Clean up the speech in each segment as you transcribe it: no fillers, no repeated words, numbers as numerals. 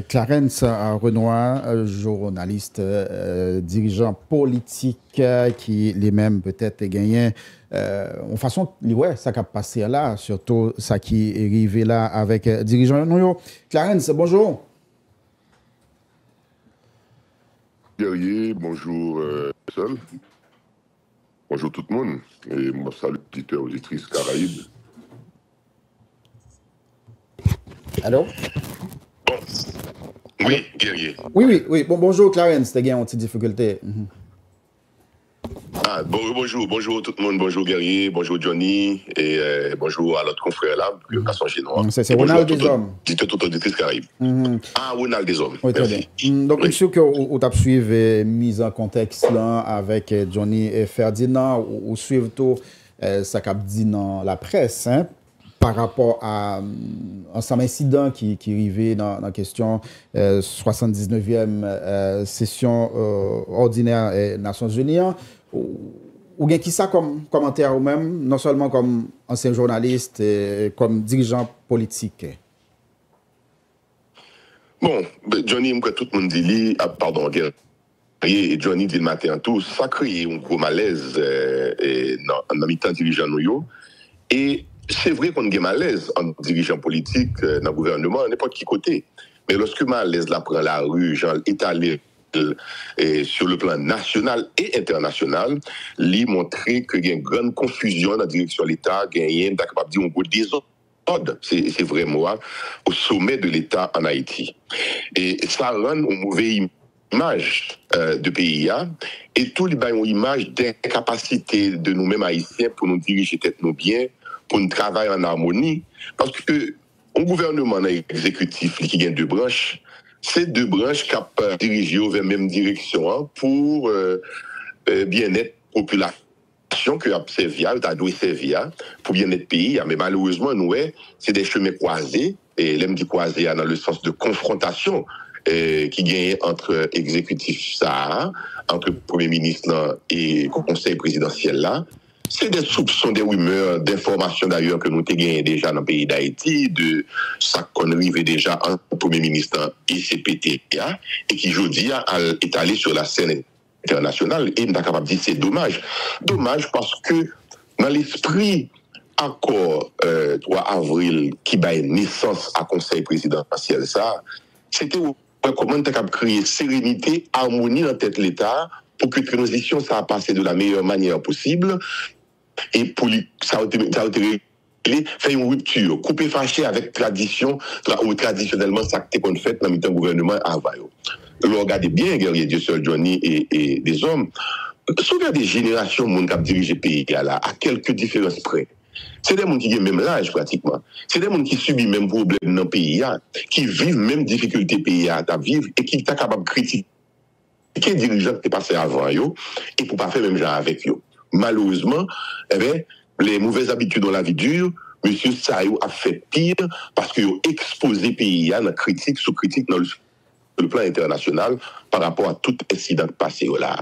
Clarence Renoir, journaliste, dirigeant politique qui lui-même peut-être gagné en façon, ouais, ça qui a passé là, surtout ça qui est arrivé là avec dirigeant. Non, Clarence, bonjour. Guerrier, bonjour seul. Bonjour tout le monde. Et moi, salut auditeurs, auditrices Caraïbes. Allô? Bon. Oui, Guerrier. Oui. Bon, bonjour Clarence, t'as gagné une petite difficulté. Ah, bonjour tout le monde, bonjour Guerrier, bonjour Johnny, et bonjour à notre confrère là, Gaston Génois. C'est Ronald Deshommes. Dites tout auditrice Caraïbes. Ah, Ronald Deshommes. Oui, très bien. Donc, oui. Sûr que vous avez suivi mise en contexte là avec Johnny et Ferdinand, ou suivre tout ça qu'a dit dans la presse, hein, par rapport à un incident qui arrivait dans la question 79e session ordinaire des Nations Unies. Ou bien qui ça comme commentaire ou même, non seulement comme ancien journaliste, comme dirigeant politique? Bon, Johnny, tout le monde dit, pardon, et Johnny dit le matin tout, ça crée un gros malaise dans mi-temps dirigeant nous. Et c'est vrai qu'on a un malaise en dirigeant politique dans le gouvernement, n'importe qui côté. Mais lorsque malaise la prend la rue, genre étalé, et sur le plan national et international, lui montrer qu'il y a une grande confusion dans la direction de l'État, il y a un capable de dire un désordre, c'est vraiment au sommet de l'État en Haïti. Et ça rend une mauvaise image de pays, et tout les une image d'incapacité de nous-mêmes haïtiens pour nous diriger tête nous bien, pour nous travailler en harmonie, parce que un gouvernement exécutif qui gagne deux branches, c'est deux branches qui ont dirigé vers la même direction pour bien-être population que a servi, a dû servir pour bien-être pays. Mais malheureusement, nous, c'est des chemins croisés, et l'aime dit croisés dans le sens de confrontation qui gagne entre exécutif ça, entre Premier ministre et Conseil présidentiel là. C'est des soupçons, des rumeurs, d'informations d'ailleurs que nous avons gagné déjà dans le pays d'Haïti, de ça qu'on arrive déjà en Premier ministre et CPTA, et qui aujourd'hui est allé sur la scène internationale. Et nous sommes capables de dire c'est dommage. Dommage parce que dans l'esprit accord 3 avril qui bat naissance à Conseil présidentiel, ça, c'était comment nous avons créé sérénité, harmonie dans tête de l'État pour que la transition ça a passé de la meilleure manière possible. Et pour ça a été fait une rupture, couper fâché avec tradition, ou traditionnellement ça qu'on fait dans le gouvernement avant. Regardez bien, Guerrier Dieu seul Johnny et des hommes, souvent des générations monde qui ont dirigé le pays là, à quelques différences près. C'est des gens qui ont même l'âge pratiquement. C'est des gens qui subissent même problème dans le pays, qui vivent même difficultés pays à vivre et qui sont capables de critiquer les dirigeants qui sont passés avant eux et pour ne pas faire même genre avec eux. Malheureusement, les mauvaises habitudes dans la vie dure, M. Sayo a fait pire parce qu'il a exposé le pays à la critique sous critique dans le plan international par rapport à tout incident passé là.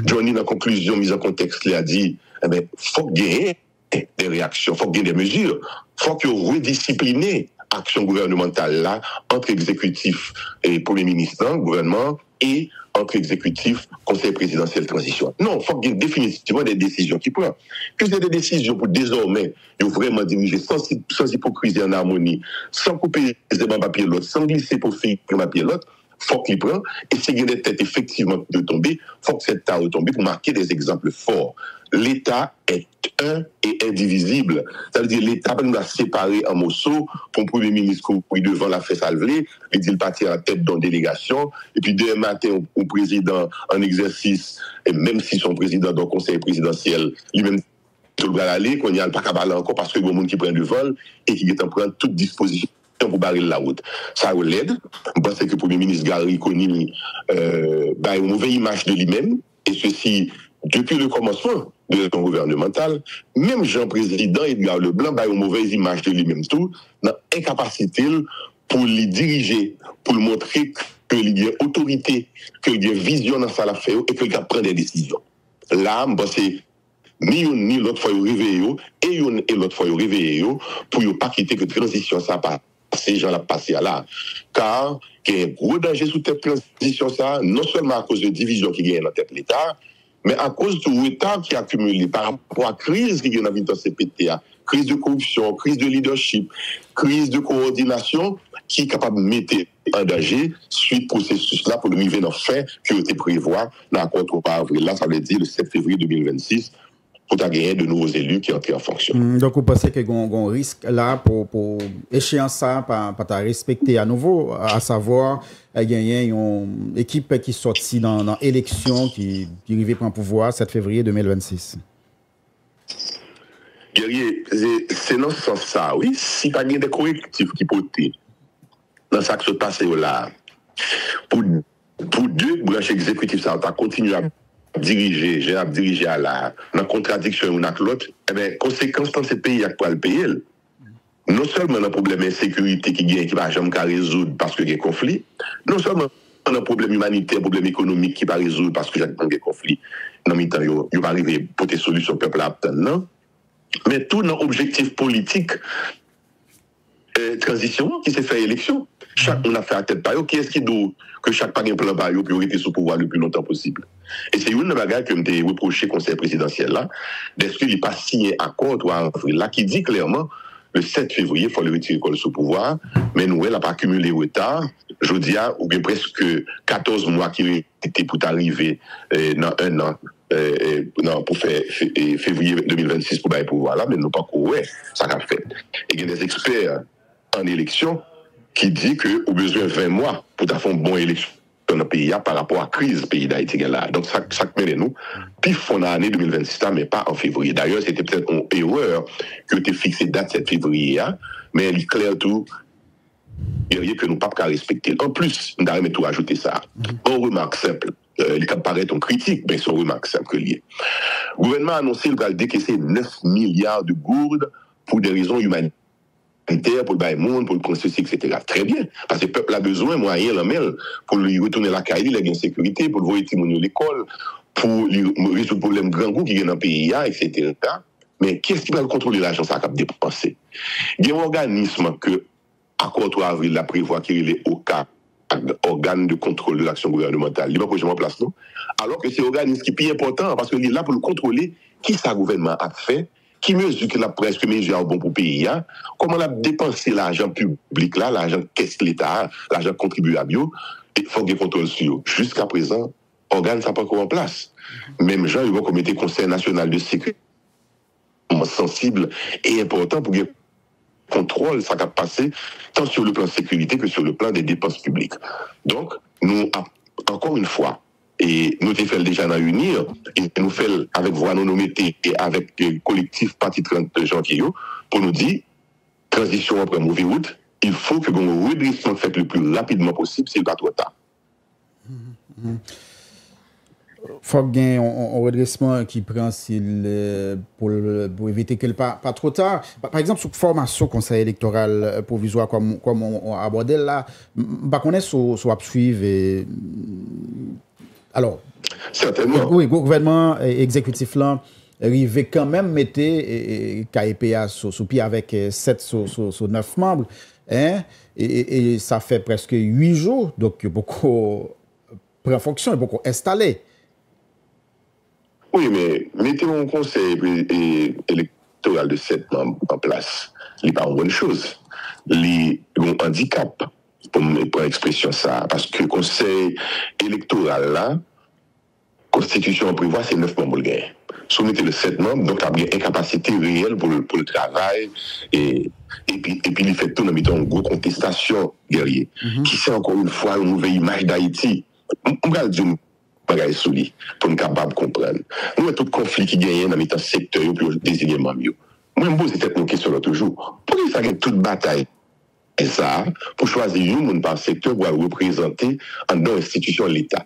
Johnny, dans la conclusion mise en contexte, il a dit il faut gagner des réactions, il faut gagner des mesures, il faut qu'il rediscipliner l'action gouvernementale là entre exécutif et Premier ministre, gouvernement, et entre exécutif, conseil présidentiel, transition. Non, il faut qu'il y ait définitivement des décisions qui prennent. Que c'est des décisions pour désormais vraiment diriger sans hypocrisie en harmonie, sans couper les mains papier l'autre, sans glisser pour faire papier l'autre, il faut qu'il prenne. Et si il y a des têtes effectivement de tomber, il faut que cette tête tombe pour marquer des exemples forts. L'État est un et indivisible. Ça veut dire l'État nous a séparés en morceaux pour le Premier ministre qui devant la fesse alvelée, il dit le parti en tête dans délégation, et puis demain matin, au président en exercice, et même si son président dans le conseil présidentiel, lui-même, tout le bras aller, qu'on n'y a pas qu'à parler encore parce que il y a des gens qui prennent le vol et qui est en train de toute disposition pour barrer la route. Ça l'aide. Je pense que le Premier ministre Gary Conil a une mauvaise image de lui-même, et ceci depuis le commencement de son gouvernemental, même Jean-Président Edgar Leblanc a une mauvaise image de lui-même tout, dans incapacité pour le diriger, pour le montrer qu'il y a autorité, qu'il y a vision dans sa affaire et qu'il prend des décisions. Là, c'est ni une ni l'autre fois réveillé et une et l'autre fois réveillé pour ne pas quitter que transition ça pas passer, j'en ai passé à là. Car il y a un gros danger sous cette transition, ça, non seulement à cause de division qui gagne dans tête l'État, mais à cause du retard qui a accumulé par rapport à la crise qui gagne dans CPTA, crise de corruption, crise de leadership, crise de coordination, qui est capable de mettre en danger suite processus-là pour le arriver dans fin qui a été prévu dans l'accord 3 avril. Là, ça veut dire le 7 février 2026. Pour gagner de nouveaux élus qui entrent en fonction. Donc, vous pensez qu'il y a un risque là pour échéance ça, pas respecter à nouveau, à savoir, gagner une équipe qui sortit dans l'élection qui arrive prendre pouvoir 7 février 2026? Guerrier, c'est dans ce sens-là, oui. Si pas des correctifs qui portent dans ça qui se passe là, pour deux branches exécutives, ça va continuer à diriger à la contradiction l'une avec l'autre, eh bien, conséquence dans ces pays, il y a quoi le payer. Non seulement un problème d'insécurité qui ne va jamais résoudre parce qu'il y a un conflit, non seulement un problème humanitaire, un problème économique qui ne va résoudre parce qu'il y a un conflit, non, mais il va arriver pour des solutions peuple à obtenir, mais tout dans objectif politique, transition qui s'est fait élection. Chaque on a fait à tête par qui est-ce qui doit que chaque pas un plan par pour rester sous pouvoir le plus longtemps possible. Et c'est une bagarre que me reproché conseil présidentiel là, d'est-ce qu'il n'est pas signé accord 3 avril là qui dit clairement le 7 février il faut le retirer sous pouvoir, mais nous elle n'a pas accumulé retard. Je dis ou bien presque 14 mois qui étaient pour arriver dans un an. Non, pour faire février 2026 pour le pouvoir là, mais nous pas quoi ça a fait. Et il y a des experts en élection qui dit que au besoin 20 mois pour faire une bonne élection dans le pays par rapport à la crise pays d'Haïti là. Donc ça met nous puis font l'année 2026 là, mais pas en février. D'ailleurs, c'était peut-être une erreur que tu fixé date 7 février mais il est clair tout il y a rien que nous pas qu'à respecter. En plus, nous avons tout ajouter ça. On remarque simple. Les cas paraît on critique, mais c'est une remarque simple que lié. Le gouvernement a annoncé qu'il va décaisser 9 milliards de gourdes pour des raisons humanitaires, pour le bail monde, pour le processus, etc. Très bien, parce que le peuple a besoin, moyen, pour lui retourner la caille, la sécurité, pour le voir à l'école, pour lui résoudre le problème grand goût qui est dans le pays, etc. Mais qui est-ce qui va contrôler l'argent ça a dépensé? Il y a un organisme que, accord 3 avril, la prévoit qu'il est au cas organe de contrôle de l'action gouvernementale. Il va pas en place, non? Alors que c'est un organisme qui est plus important parce qu'il est là pour le contrôler qui ça gouvernement a fait, qui mesure qu'il a presque mesure bon pour le pays, comment on a dépensé l'argent public là, l'argent qu'est-ce que l'État, l'argent contribuable, il faut qu'il contrôle sur. Jusqu'à présent, organe ça pas encore en place. Même gens, ils vont commettre Conseil national de sécurité sensible et important pour que contrôle, ça va passer tant sur le plan sécurité que sur le plan des dépenses publiques. Donc, nous, encore une fois, et nous avons fait déjà dans Unir, et nous faisons avec Voix non nommée et avec le collectif Parti 30 janvier, pour nous dire, transition après mauvaise route, il faut que le redressement fait le plus rapidement possible, c'est pas trop tard. Faut qu'il y ait un redressement qui prend pour éviter qu'elle pas trop tard. Par exemple, sur formation conseil électoral provisoire, comme on abordait là, je connais sur suivre. Alors, certainement. Oui, le gouvernement exécutif là, arrive quand même mettre KEPA sous pied avec 7 sur 9 membres. Hein, et ça fait presque 8 jours, donc beaucoup prend fonction, beaucoup installé. Oui, mais mettez un conseil électoral de 7 membres en place. Ce n'est pas une bonne chose. Il y a un handicap, pour expression ça, parce que le conseil électoral là, constitution prévoit, c'est 9 membres. Soumettez le 7 membres, donc il y a une incapacité réelle pour le travail, et puis il fait tout dans une grosse contestation guerrier, qui c'est encore une fois une nouvelle image d'Haïti. On va dire bagaille solide pour nous capables de comprendre. Nous, tout conflit qui gagne dans le secteur et puis désignement mieux. Moi, je me pose cette question l'autre jour. Pourquoi ça gagne toute bataille et ça pour choisir un par secteur pour représenter en dans l'institution de l'État?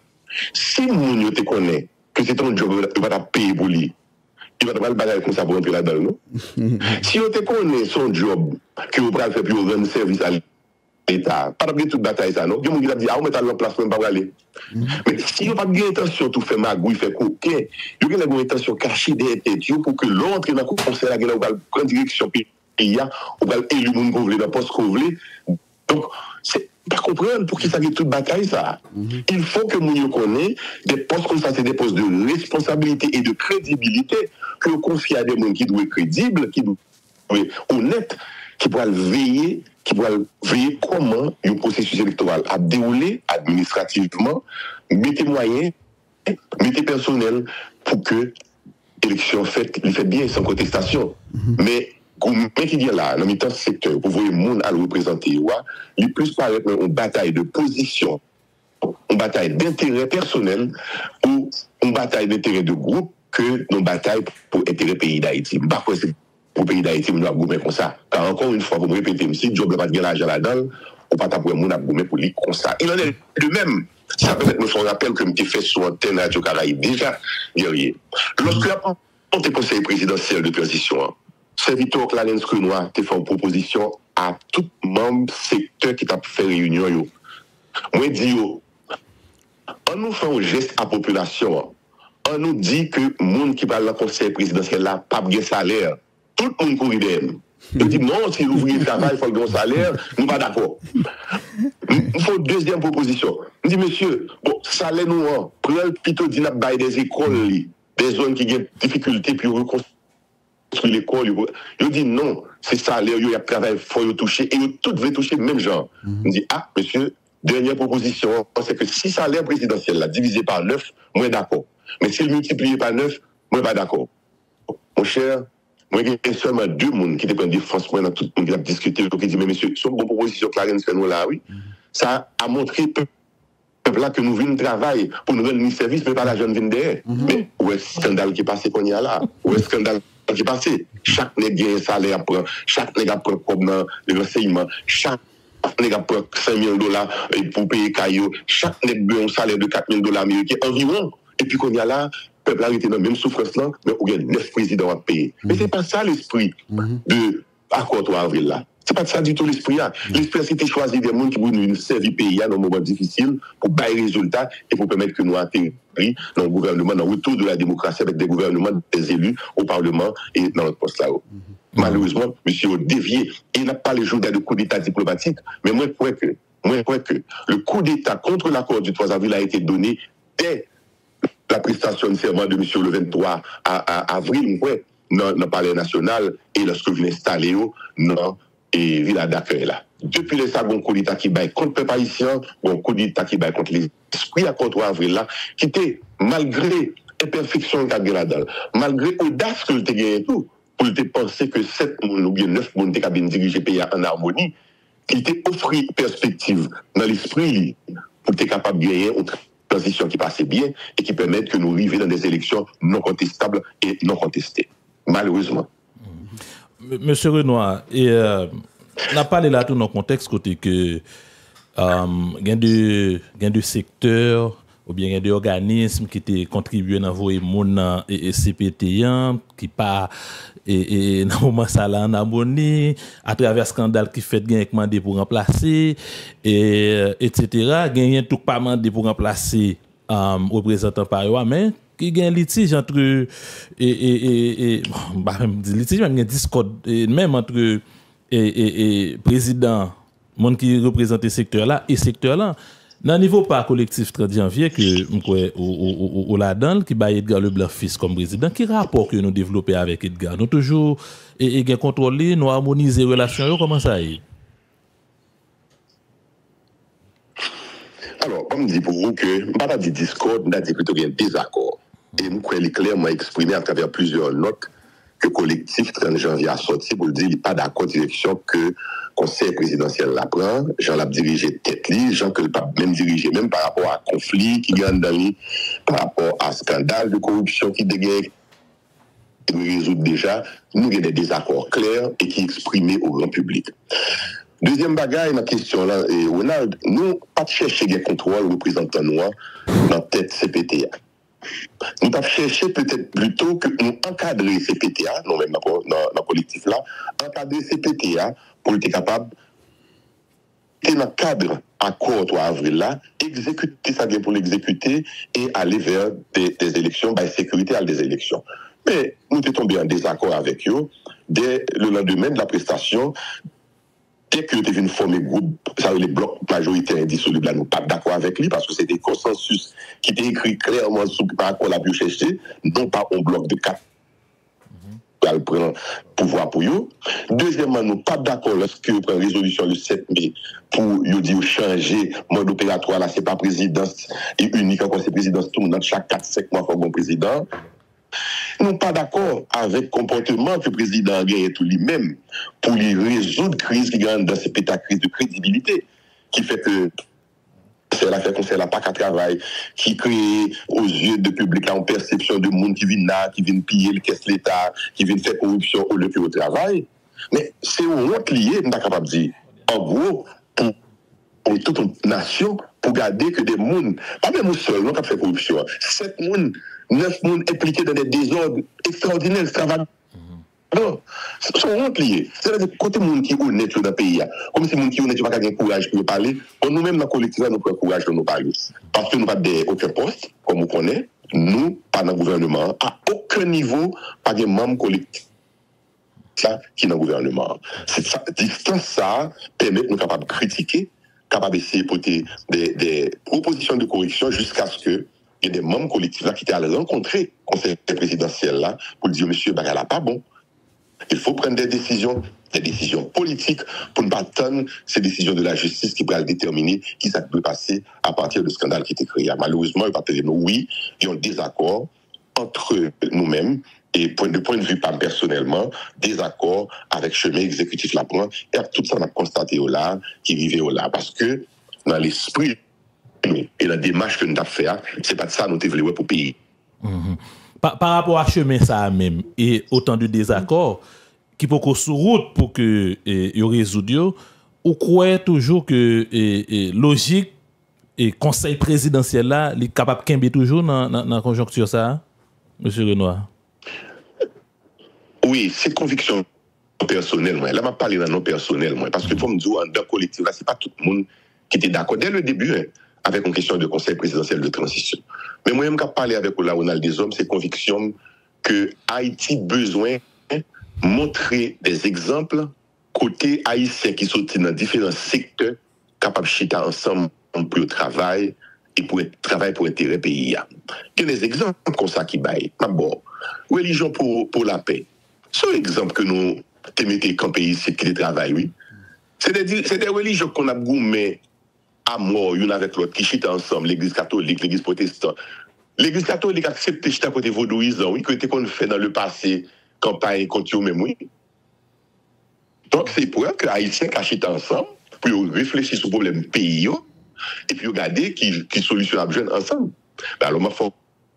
Si nous te connaît que c'est ton job, il va payer pour lui. Il va te faire le bagage comme ça pour entrer là-dedans, non? Si on te connaît son job, que vous pouvez faire pour rendre service à l'État, pas de toute bataille ça, non? Il y a des gens qui disent, on met à l'emplacement, on ne va pas aller. Mais si on n'a pas d'intention de faire magouille, faire coquet, il y a une intention cachée derrière tête pour que l'autre dans le conseil, la prendre direction, puis pays, on va élu moun qu'on veut dans poste qu'on veut. Donc, c'est pas comprendre pour qui ça fait toute bataille, ça. Il faut que nous connaissions des postes comme ça, c'est des postes de responsabilité et de crédibilité que l'on confie à des gens qui doivent être crédibles, qui doivent être honnêtes, qui doivent veiller comment le processus électoral a déroulé administrativement, mettez moyens, mettez personnel pour que l'élection faite bien sans contestation. Mais qui vient là, dans le secteur, pour voir le monde à le représenter, il plus paraître une bataille de position, une bataille d'intérêt personnel ou une bataille d'intérêt de groupe que une bataille pour intérêt pays d'Haïti. Par contre, pour le pays d'Haïti, on doit gommer comme ça. Car encore une fois, pour me répéter, si Job n'a pas de l'argent là-dedans, on ne peut pas pour le monde à gommer pour lui comme ça. Il en est de même. Ça peut-être me faire rappel que je fait sur antenne Radio Caraïbe déjà, guerrier. Lorsque on est conseil présidentiel de transition, c'est Victor Clarence Renoir qui fait une proposition à tout membre secteur qui t'a fait réunion. Moi, je dis, on nous fait un geste à la population. On nous dit que le monde qui va dans le conseil présidentiel n'a pas de salaire. Tout le monde court d'elle. Je dis non, si l'ouvrier travaille, il faut le salaire, nous ne sommes pas d'accord. Il faut une deuxième proposition. Je dis, monsieur, bon, salaire nous, prenez plutôt des écoles, des zones qui ont des difficultés, puis reconstruire l'école. Je dis non, c'est salaire, il y a travail, il faut toucher, et tout veut toucher le même genre. Je dis, ah, monsieur, dernière proposition, c'est que si salaire présidentiel là, divisé par 9, moi d'accord. Mais s'il multiplié par 9, moi pas d'accord. Mon cher, moi, il y a seulement 2 personnes qui dépendent de France, moi, dans tout le monde qui a discuté, qui dit, mais monsieur, sur une bonne proposition, Clarence Renoir là, oui, ça a montré peuple là que nous venons travailler pour nous rendre service, mais pas la jeune vient derrière. Mais où est le scandale qui est passé qu'on y a là? Où est le scandale qui est passé? Chaque nègre a un salaire, chaque nègre a un comme dans le renseignement, chaque nègre a $5,000 pour payer caillou, chaque nègre a un salaire de $4,000 américains environ. Et puis qu'on y a là, le peuple a été dans la même souffrance là, mais on a 9 présidents à payer. Mais ce n'est pas ça l'esprit de l'accord 3 avril là. Ce n'est pas ça du tout l'esprit là. L'esprit, c'était choisir des gens qui vont nous servir le pays dans un moment difficile pour bailler les résultats et pour permettre que nous atterrissions dans le gouvernement, dans le retour de la démocratie avec des gouvernements, des élus au Parlement et dans notre poste là-haut. Malheureusement, monsieur a dévié. Il n'a pas les jours de coup d'État diplomatique, mais moi, je crois que le coup d'État contre l'accord du 3 avril a été donné dès la prestation de serment de monsieur le 23 avril, dans le Palais national, et lorsque vous installez dans la ville d'accueil là. Depuis le second coup d'État qui bat contre le peuple haïtien, un coup d'État qui bat contre l'esprit à contre 3 avril là, qui était, malgré l'imperfection qu'il y a là-dedans, malgré l'audace que tu as gagné tout, pour te penser que 7 ou bien 9 personnes qui ont dirigé le pays en harmonie, qui t'a offert perspective dans l'esprit pour être capable de gagner une transition qui passait bien et qui permette que nous arrivions dans des élections non contestables et non contestées. Malheureusement. Monsieur Renoir, on a parlé là tout dans le contexte côté que il y a des secteurs ou bien il y a des organismes qui ont contribué dans vos mon et CPT qui pas et dans moment ça là en harmonie à travers scandale qui fait gain demandé pour remplacer et etc. gain tout pas demandé pour remplacer représentant par eux mais qui gagne litige entre même litige même discorde même entre président monde qui représente le secteur là et secteur là dans le niveau par collectif 30 janvier que ou la donne qui bat Edgar Leblanc fils comme président qui rapport que nous développer avec Edgar nous toujours et contrôler nous harmoniser relations comment ça est. Alors, comme je dis pour vous que, je ne pas dire discorde, je dis plutôt qu'il y a un désaccord. Et nous, croyons clairement exprimé à travers plusieurs notes que le collectif 30 janvier a sorti pour dire qu'il n'est pas d'accord direction que le conseil présidentiel la prend. Jean l'a dirigé tête-li, Jean que le pas même dirigé, même par rapport à conflit qui gagne dans lui, par rapport à scandale de corruption qui dégage, et nous résoudre déjà, nous avons des désaccords clairs et qui exprimés au grand public. Deuxième bagaille, ma question là, Ronald, nous pas chercher des contrôles représentants noirs dans la tête CPTA. Nous pas chercher peut-être plutôt que nous encadrer CPTA, non même dans le collectif là, encadrer CPTA pour être capable de dans le cadre accord 3 avril là, exécuter ça pour l'exécuter et aller vers des élections, sécurité à des élections. Mais nous sommes tombés en désaccord avec eux dès le lendemain de la prestation, dès que tu venu former groupe, ça les blocs majoritaires indissolubles, là, nous pas d'accord avec lui, parce que c'est des consensus qui étaient écrits clairement sur par rapport à la biocherché, non pas un bloc de 4 qui prend pouvoir pour eux. Deuxièmement, nous pas d'accord lorsque vous prenez résolution le 7 mai pour dire changer mode opératoire, là, c'est pas présidence et unique, encore c'est présidence tout le monde, chaque 4-5 mois, il faut un président. Nous ne sommes pas d'accord avec le comportement que le président a gagné tout lui-même pour lui résoudre la crise qui gagne dans ces pétas crises de crédibilité, qui fait que c'est l'affaire qu'on sait la PAC à travail, qui crée aux yeux du public une perception de monde qui vient là, qui vient piller le caisse de l'État, qui vient faire corruption au lieu au travail. Mais c'est une honte liée, on est capable de dire. En gros, pour toute une nation, pour garder que des mondes, pas même seul, non, qui fait corruption, 7 mondes, 9 mondes impliqués dans des désordres extraordinaires, extravagants. Non, c'est une honte liée. C'est-à-dire que côté monde qui est honnête dans le pays, comme si le monde qui est honnête n'a pas de courage pour parler, nous-mêmes, dans le collectif, nous prenons courage de nous parler. Parce que nous n'avons pas aucun poste, comme on connaît, nous, pas dans le gouvernement, à aucun niveau, pas de membres collectifs ça qui est dans le gouvernement. C'est ça, distance ça permet de nous capables de critiquer, capables d'essayer de porter des propositions de correction jusqu'à ce que il y ait des membres collectifs là qui étaient allés rencontrer le conseil présidentiel là pour dire monsieur Bagala pas bon. Il faut prendre des décisions politiques pour ne pas attendre ces décisions de la justice qui pourraient déterminer qui ça peut passer à partir du scandale qui était créé. Malheureusement, il va te dire oui, il y a un désaccord entre nous-mêmes et de point de vue pas personnellement, désaccord avec le chemin exécutif là et tout ça on a constaté au là, qui vivait au là, parce que dans l'esprit et la démarche que nous avons fait, c'est pas de ça que nous devons pour payer. Par rapport à chemin ça même et autant de désaccords qui peut qu'on sous route pour que y résoudre, ou croyez toujours que logique et conseil présidentiel là, est capable de camber toujours dans la conjoncture ça, monsieur Renoir? Oui, c'est conviction personnelle. Là, je vais parler dans non personnel, parce que pour me dire, dans le collectif, là, c'est pas tout le monde qui était d'accord dès le début avec une question de conseil présidentiel de transition. Mais moi, je vais parler avec Ronald Deshommes, c'est conviction que Haïti a besoin de montrer des exemples côté haïtien qui sont dans différents secteurs capables de chiter ensemble pour le travail et pour le travail pour l'intérêt pays. Il y a des exemples comme ça qui baillent. D'abord, religion pour la paix. C'est un exemple que nous mettons comme pays ici qui travaille, oui. C'est des religions qu'on a gourmé à mort, l'une avec l'autre, qui chitent ensemble, l'église catholique, l'église protestante. L'église catholique accepte de chiter à côté vaudouisant, oui, que qu'on fait dans le passé, campagne contre eux-mêmes, oui. Donc, c'est pour eux que les Haïtiens chitent ensemble, pour réfléchir sur le problème pays, et puis regarder qui solution à jeune ensemble. Ben alors, il faut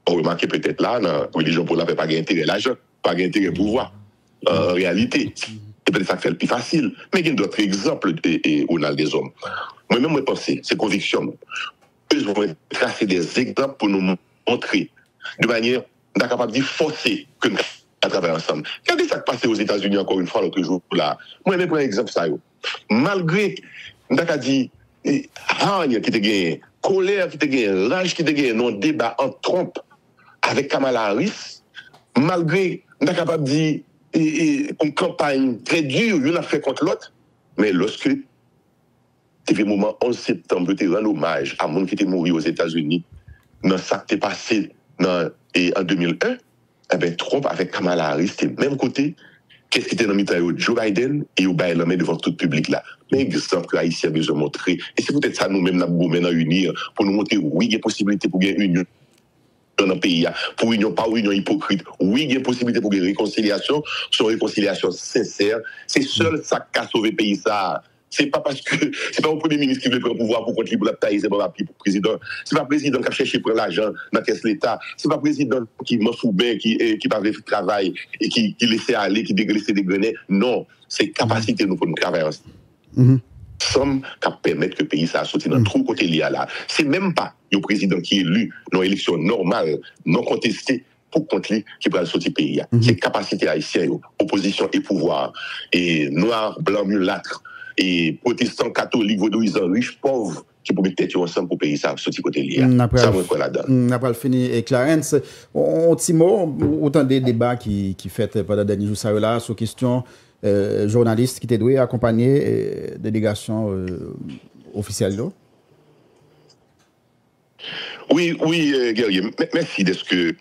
remarquer peut-être là, dans la religion pour la paix, pas d'intérêt l'argent, pas d'intérêt pouvoir. En réalité, c'est peut-être ça qui fait le plus facile. Mais il y a d'autres exemples Ronald Deshommes. Moi-même, je pense, c'est conviction. Nous devons tracer des exemples pour nous montrer de manière capable de forcer que nous travaillons ensemble. Regardez ça qui passe aux États-Unis encore une fois l'autre jour là. Moi-même, pour exemple, ça. Malgré, nous avons dit, haine qui te gagne, colère qui te gagne, rage qui te gagne, non débat en trompe avec Kamala Harris, malgré, nous sommes capables de dire une campagne très dure, l'une a fait contre l'autre, mais lorsque c'était le moment 11 septembre, tu rends hommage à monde qui était mort aux États-Unis, dans ça qui est passé en 2001, eh bien, Trump avec Kamala Harris, c'était même côté. Qu'est-ce qui était dans le milieu de Joe Biden et au Biden devant tout le public là. Mais exemple que Haïti a besoin de montrer. Et c'est peut-être ça nous-mêmes, nous maintenant unir pour nous montrer, oui, il y a possibilité pour gagner une union dans le pays. Pour union, pas union hypocrite. Oui, il y a possibilité pour une réconciliation, son réconciliation sincère. C'est seul ça qui a sauvé le pays ça. C'est pas parce que c'est pas le premier ministre qui veut prendre le pouvoir pour contre pour la taille, c'est pas le président. C'est pas le président qui a cherché pour l'argent dans la caisse de l'État. C'est pas le président qui m'en fout bien, qui va faire le travail et qui laissait aller, qui laisse dégrainer. Non, c'est capacité nous pour nous travailler ensemble. Somme qui permettre que le pays ça sorti dans tout côté lié là. C'est même pas le président qui est élu dans une élection normale, non contestée, pour contre lui qui va sortir pays. C'est capacité haïtienne, opposition et pouvoir. Et noir, blanc, mulâtre, et protestants, catholiques, vaudouisants, riches, pauvres, qui pour mettre tête ensemble pour payer ça sur ce côté lié. Ça me quoi là-dedans. On pas fini et Clarence, un petit mot autant des débats qui fait pendant derniers jours ça là sur question journaliste qui t'est doué accompagner délégation officielle là. Oui, Guerrier, merci de ce que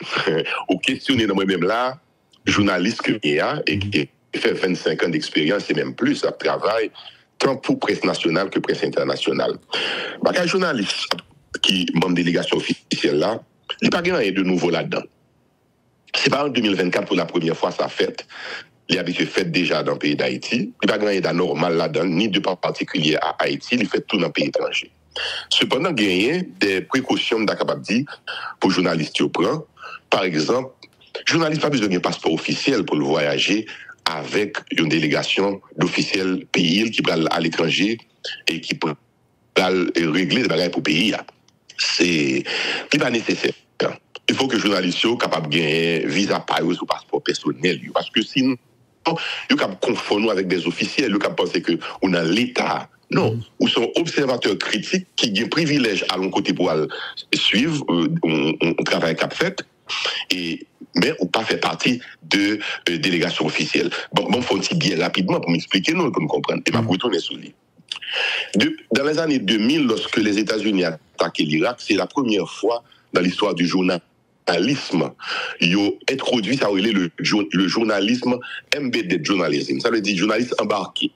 vous questionnez dans moi-même là, journaliste que il y a et qui fait 25 ans d'expérience et même plus à travail tant pour presse nationale que presse internationale. Un journaliste qui est membre de délégation officielle là, il n'y a pas rien de nouveau là-dedans. C'est pas en 2024 pour la première fois ça fait. Il a été fait déjà dans le pays d'Haïti. Il n'y a pas rien d'anormal là-dedans, ni de pas particulier à Haïti, il fait tout dans le pays étranger. Cependant, il y a des précautions capable de dire pour les journalistes qui prennent. Par exemple, le journaliste n'a pas besoin d'un passeport officiel pour le voyager avec une délégation d'officiels pays qui parlent à l'étranger et qui peuvent régler des bagages pour le pays. C'est pas nécessaire. Il faut que les journalistes soient capables de gagner visa par ou passeport personnel. Parce que sinon, ils sont confondus avec des officiels, ils sont penser que on a l'État. Non, ou sont observateurs critiques qui ont un privilège à l'un côté pour suivre un travail qu'a fait, mais ou pas fait partie de délégation officielle. Bon, faut dire rapidement pour m'expliquer, non, pour me comprendre. Et ma retourner sur lui. Dans les années 2000, lorsque les États-Unis attaquaient l'Irak, c'est la première fois dans l'histoire du journalisme, ils ont introduit ça le journalisme embedded journalism. Ça veut dire journaliste embarqué.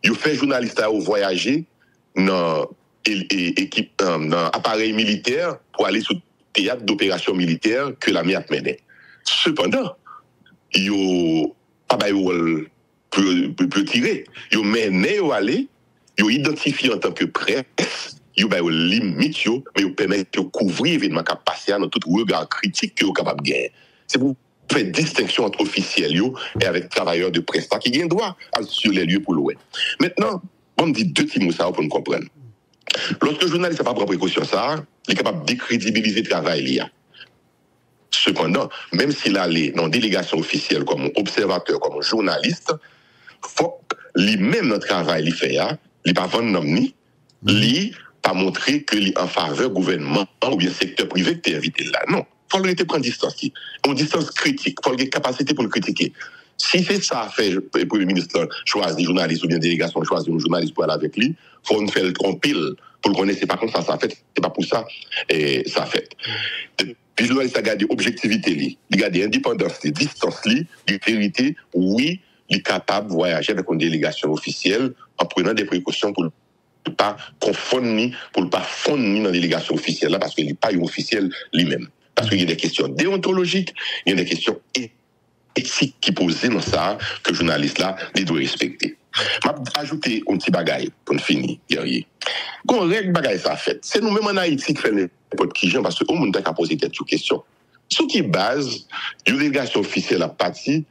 Ils fait journaliste à voyager dans appareil militaire pour aller sur le théâtre d'opération militaire que l'armée a mené. Cependant, ils ont pas peut tirer. Ils ont mené à aller, ils ont identifié en tant que presse, ils ont limite, mais ils permettent de couvrir l'événement qui a passé dans tout regard critique que vous êtes capable de gagner. C'est pour faire distinction entre officiels et avec travailleurs de presse qui ont droit sur les lieux pour louer. Maintenant, on me dit deux petits mots pour nous comprendre. Lorsque le journaliste n'a pas pris précaution, ça, il est capable de décrédibiliser le travail qu'il y a. Cependant, même s'il allait dans une délégation officielle comme observateur, comme journaliste, il faut lui-même dans le travail qu'il fait, il ne pas vendre ni, il pas montrer qu'il est en faveur du gouvernement ou bien secteur privé qui est invité là. Non. Il faut lui prendre distance. Une distance critique. Il faut avoir capacité pour le critiquer. Si c'est ça, fait le Premier ministre choisit des journalistes ou bien délégation choisit un journaliste pour aller avec lui, il faut nous faire le tromper pour le connaître. C'est pas comme ça fait. C'est pas pour ça et ça fait. Puis le journaliste a gardé objectivité, il a gardé indépendance, distance, vérité. Oui, il est capable de voyager avec une délégation officielle en prenant des précautions pour ne pas confondre, pour ne pas fondre dans la délégation officielle là parce qu'il n'est pas officiel lui-même. Parce qu'il y a des questions déontologiques, il y a des questions éthiques qui posent dans ça que le journaliste là, il doit respecter. Je vais ajouter un petit bagage pour finir, guerrier. Quand on règle bagage ça fait, c'est nous-mêmes en Haïti qui faisons n'importe qui parce que on a posé cette question. Ce qui base, une délégation officielle à partie,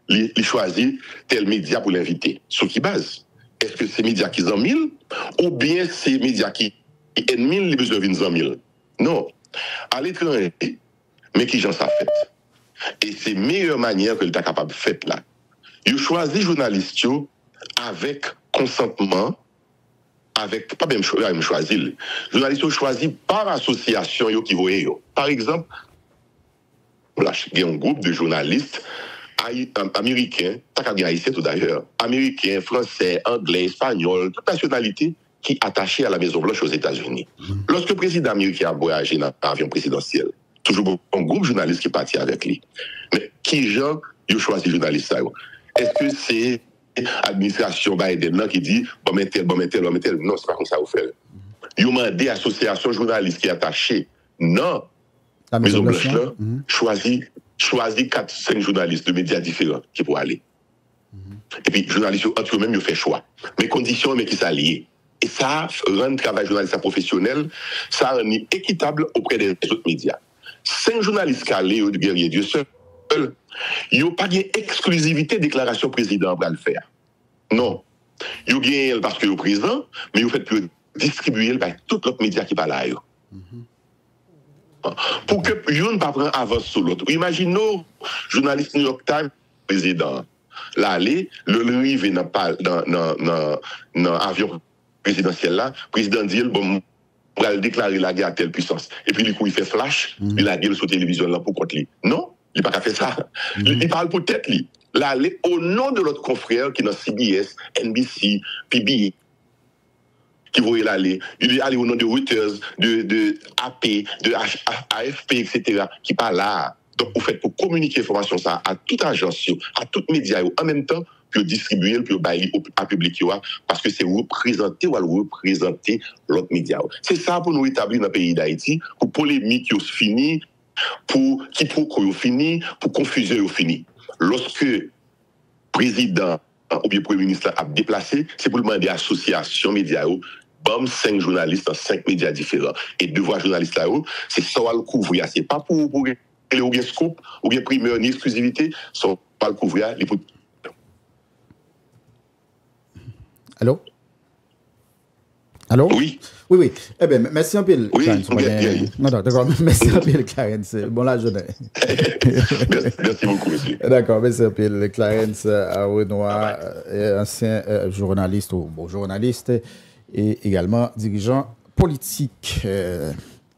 il choisit tel média pour l'inviter. Ce qui base, est-ce que c'est médias qui en 1000 ou bien c'est médias qui en 1000, les besoins viennent en 1000? Non. À l'étranger, mais qui j'en ça fait. Et c'est la meilleure manière que l'État est capable de faire là. Il choisit journalistes avec consentement, avec, pas même choisir. Journalistes choisis par association qui voyez. Par exemple, il y a un groupe de journalistes américains, haïtiens tout d'ailleurs, américains, français, anglais, espagnols, toute nationalité qui est attaché à la Maison-Blanche aux États-Unis. Lorsque le président américain a voyagé dans l'avion présidentiel, toujours un groupe de journalistes qui est parti avec lui. Mais qui gens ont choisi journaliste ça? Est-ce que c'est l'administration Biden qui dit bon mais tel? Non, c'est pas comme ça vous faites. Ils ont demandé à l'association journaliste qui est attachée. Non. La Maison-Blanche là choisit 4-5 journalistes de médias différents qui pourraient aller. Et puis, les journalistes, entre eux-mêmes, ils font choix. Mais conditions, mais qui s'allient. Et ça rend le travail journaliste professionnel, ça rend équitable auprès des autres médias. 5 journalistes qui allaient au guerrier Dieu seul, ils n'ont pas d'exclusivité déclaration président pour le faire. Non. Ils ont gagné parce qu'ils sont présents, mais ils ont fait plus distribuer par tous les autres médias qui parlent à eux. Pour que l'un ne pas prendre avance sur l'autre. Imaginons, journaliste New York Times, président, l'aller, le rive dans l'avion présidentielle là, le président dit, bon, on va déclarer la guerre à telle puissance. Et puis, du coup, il fait flash, il a gueule sur télévision là pour contre lui. Non, il n'a pas fait ça. Il parle pour tête, lui. Là, au nom de l'autre confrère qui est dans CBS, NBC, PBS, qui voulait l'aller. Il est allé au nom de Reuters, de AP, de AFP, etc., qui pas là. Donc, vous faites pour communiquer l'information ça à toute agence, à tout média, en même temps, puis distribuer, puis bailler à public, parce que c'est représenter l'autre média. C'est ça pour nous établir dans le pays d'Haïti, pour polémique qui fini, pour quiproquo fini, pour confusion fini. Lorsque le président ou bien le premier ministre a déplacé, c'est pour demander à l'association média, bam, 5 journalistes dans 5 médias différents. Et devoir journalistes là, c'est ça à le couvrir. C'est pas pour ou bien scoop, ou bien primeur ni exclusivité, ça pas le couvrir. Allô? Allô? Oui. Oui, oui. Eh bien, merci un peu, oui, Clarence. Non, d'accord. Merci un peu, Clarence. Bon, là, je Merci beaucoup, monsieur. D'accord, merci un peu, Clarence Renoir, ancien journaliste, ou bon journaliste, et également dirigeant politique.